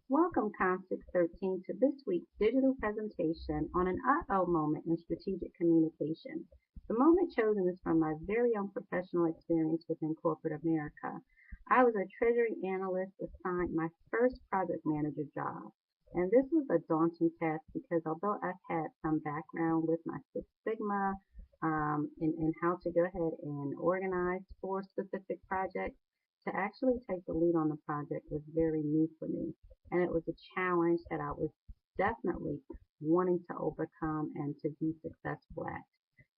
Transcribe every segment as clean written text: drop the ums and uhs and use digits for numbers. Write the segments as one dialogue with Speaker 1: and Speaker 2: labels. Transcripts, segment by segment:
Speaker 1: Welcome, Constance 13, to this week's digital presentation on an uh-oh moment in strategic communication. The moment chosen is from my very own professional experience within corporate America. I was a treasury analyst assigned my first project manager job. And this was a daunting task because although I've had some background with my Six Sigma in how to go ahead and organize for specific projects, to actually take the lead on the project was very new for me, and it was a challenge that I was definitely wanting to overcome and to be successful at.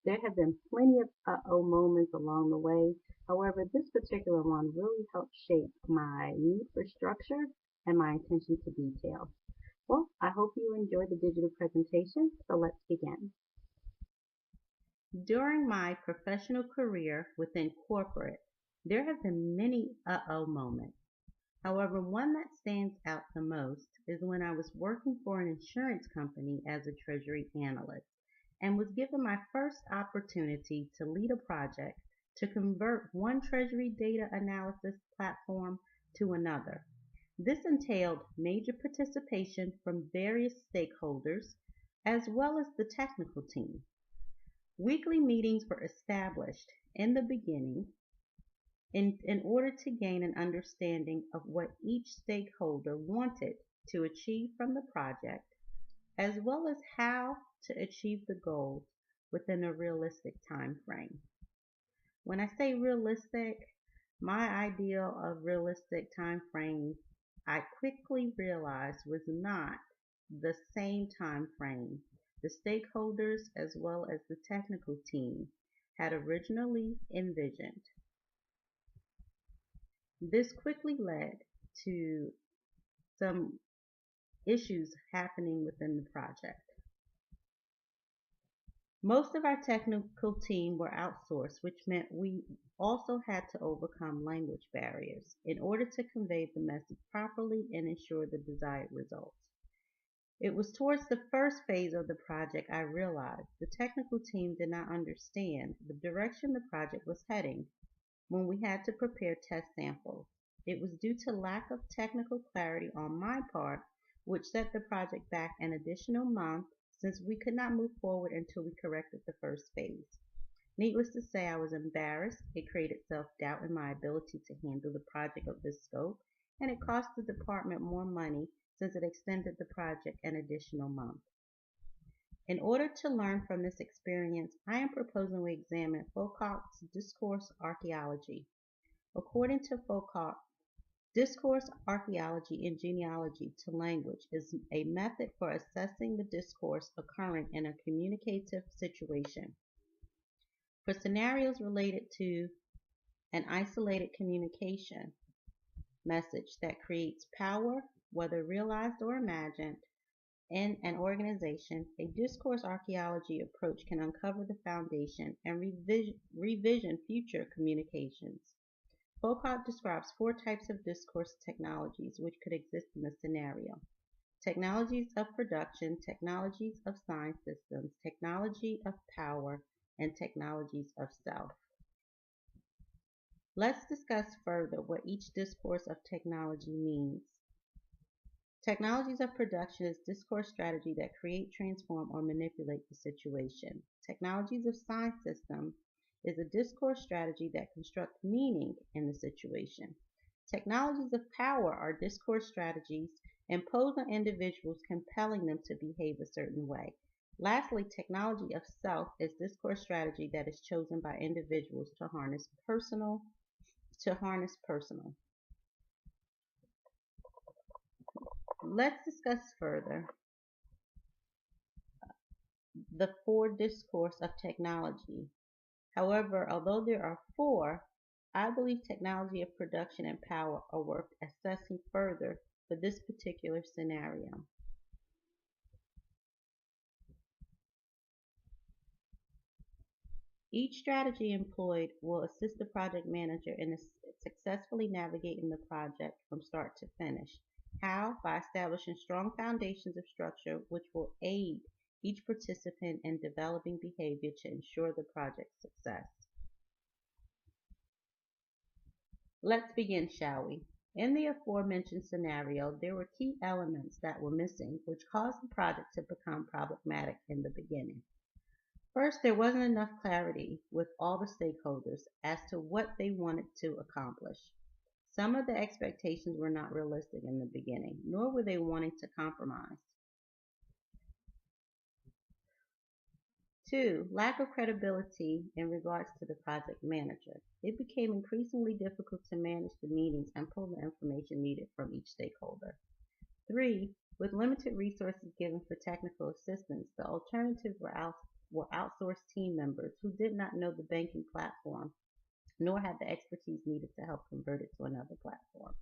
Speaker 1: There have been plenty of uh-oh moments along the way. However, this particular one really helped shape my need for structure and my attention to detail. Well, I hope you enjoyed the digital presentation, so let's begin. During my professional career within corporate, there have been many uh-oh moments. However, one that stands out the most is when I was working for an insurance company as a treasury analyst and was given my first opportunity to lead a project to convert one treasury data analysis platform to another. This entailed major participation from various stakeholders as well as the technical team. Weekly meetings were established in the beginning in order to gain an understanding of what each stakeholder wanted to achieve from the project, as well as how to achieve the goals within a realistic time frame. When I say realistic, my ideal of realistic time frame I quickly realized was not the same time frame the stakeholders as well as the technical team had originally envisioned. This quickly led to some issues happening within the project. Most of our technical team were outsourced, which meant we also had to overcome language barriers in order to convey the message properly and ensure the desired results. It was towards the first phase of the project I realized the technical team did not understand the direction the project was heading when we had to prepare test samples. It was due to lack of technical clarity on my part, which set the project back an additional month since we could not move forward until we corrected the first phase. Needless to say, I was embarrassed. It created self-doubt in my ability to handle the project of this scope, and it cost the department more money since it extended the project an additional month. In order to learn from this experience, I am proposing we examine Foucault's discourse archaeology. According to Foucault, discourse archaeology and genealogy to language is a method for assessing the discourse occurring in a communicative situation. For scenarios related to an isolated communication message that creates power, whether realized or imagined, in an organization, a discourse archaeology approach can uncover the foundation and revision future communications. Foucault describes four types of discourse technologies which could exist in a scenario: technologies of production, technologies of sign systems, technology of power, and technologies of self. Let's discuss further what each discourse of technology means. Technologies of production is discourse strategy that create, transform, or manipulate the situation. Technologies of sign system is a discourse strategy that constructs meaning in the situation. Technologies of power are discourse strategies imposed on individuals, compelling them to behave a certain way. Lastly, technology of self is discourse strategy that is chosen by individuals to harness personal. Let's discuss further the four discourse of technology. However, although there are four, I believe technology of production and power are worth assessing further for this particular scenario. Each strategy employed will assist the project manager in successfully navigating the project from start to finish. How? By establishing strong foundations of structure which will aid each participant in developing behavior to ensure the project's success. Let's begin, shall we? In the aforementioned scenario, there were key elements that were missing, which caused the project to become problematic in the beginning. First, there wasn't enough clarity with all the stakeholders as to what they wanted to accomplish. Some of the expectations were not realistic in the beginning, nor were they wanting to compromise. Two, lack of credibility in regards to the project manager. It became increasingly difficult to manage the meetings and pull the information needed from each stakeholder. Three, with limited resources given for technical assistance, the alternatives were outsourced team members who did not know the banking platform nor had the expertise needed to help convert it to another platform.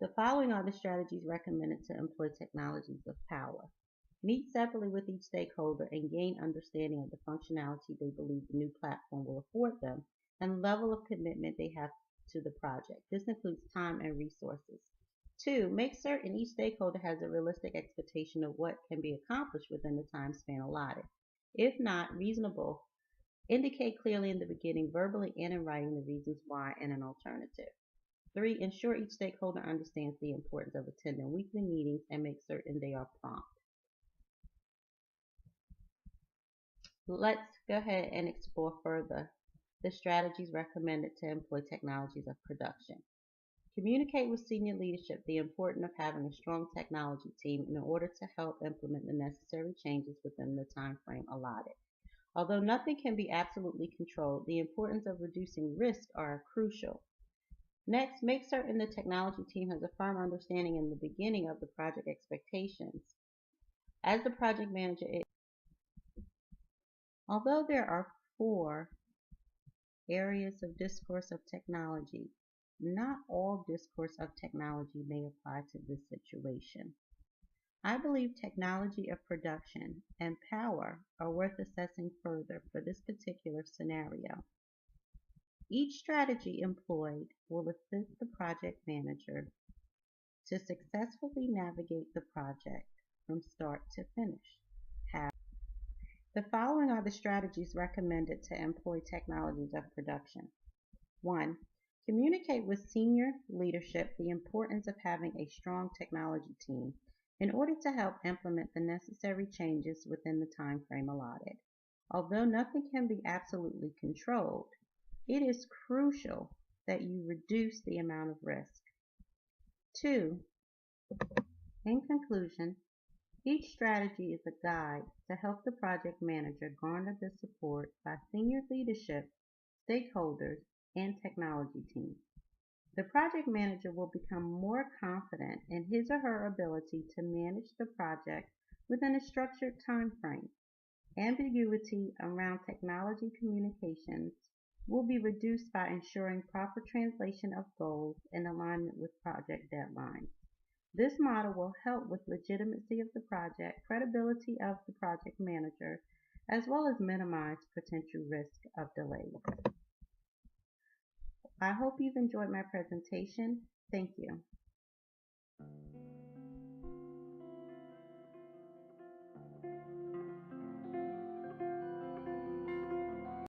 Speaker 1: The following are the strategies recommended to employ technologies of power. Meet separately with each stakeholder and gain understanding of the functionality they believe the new platform will afford them and the level of commitment they have to the project. This includes time and resources. Two, make certain each stakeholder has a realistic expectation of what can be accomplished within the time span allotted. If not reasonable, indicate clearly in the beginning, verbally and in writing, the reasons why and an alternative. Three, ensure each stakeholder understands the importance of attending weekly meetings and make certain they are prompt. Let's go ahead and explore further the strategies recommended to employ technologies of production. Communicate with senior leadership the importance of having a strong technology team in order to help implement the necessary changes within the time frame allotted. Although nothing can be absolutely controlled, the importance of reducing risk are crucial. Next, make certain the technology team has a firm understanding in the beginning of the project expectations. As the project manager, although there are 4 areas of discourse of technology, not all discourse of technology may apply to this situation. I believe technology of production and power are worth assessing further for this particular scenario. Each strategy employed will assist the project manager to successfully navigate the project from start to finish. The following are the strategies recommended to employ technologies of production. 1. Communicate with senior leadership the importance of having a strong technology team in order to help implement the necessary changes within the time frame allotted. Although nothing can be absolutely controlled, it is crucial that you reduce the amount of risk. 2. In conclusion, each strategy is a guide to help the project manager garner the support by senior leadership, stakeholders, and technology teams. The project manager will become more confident in his or her ability to manage the project within a structured time frame. Ambiguity around technology communications will be reduced by ensuring proper translation of goals in alignment with project deadlines. This model will help with legitimacy of the project, credibility of the project manager, as well as minimize potential risk of delays. I hope you've enjoyed my presentation. Thank you.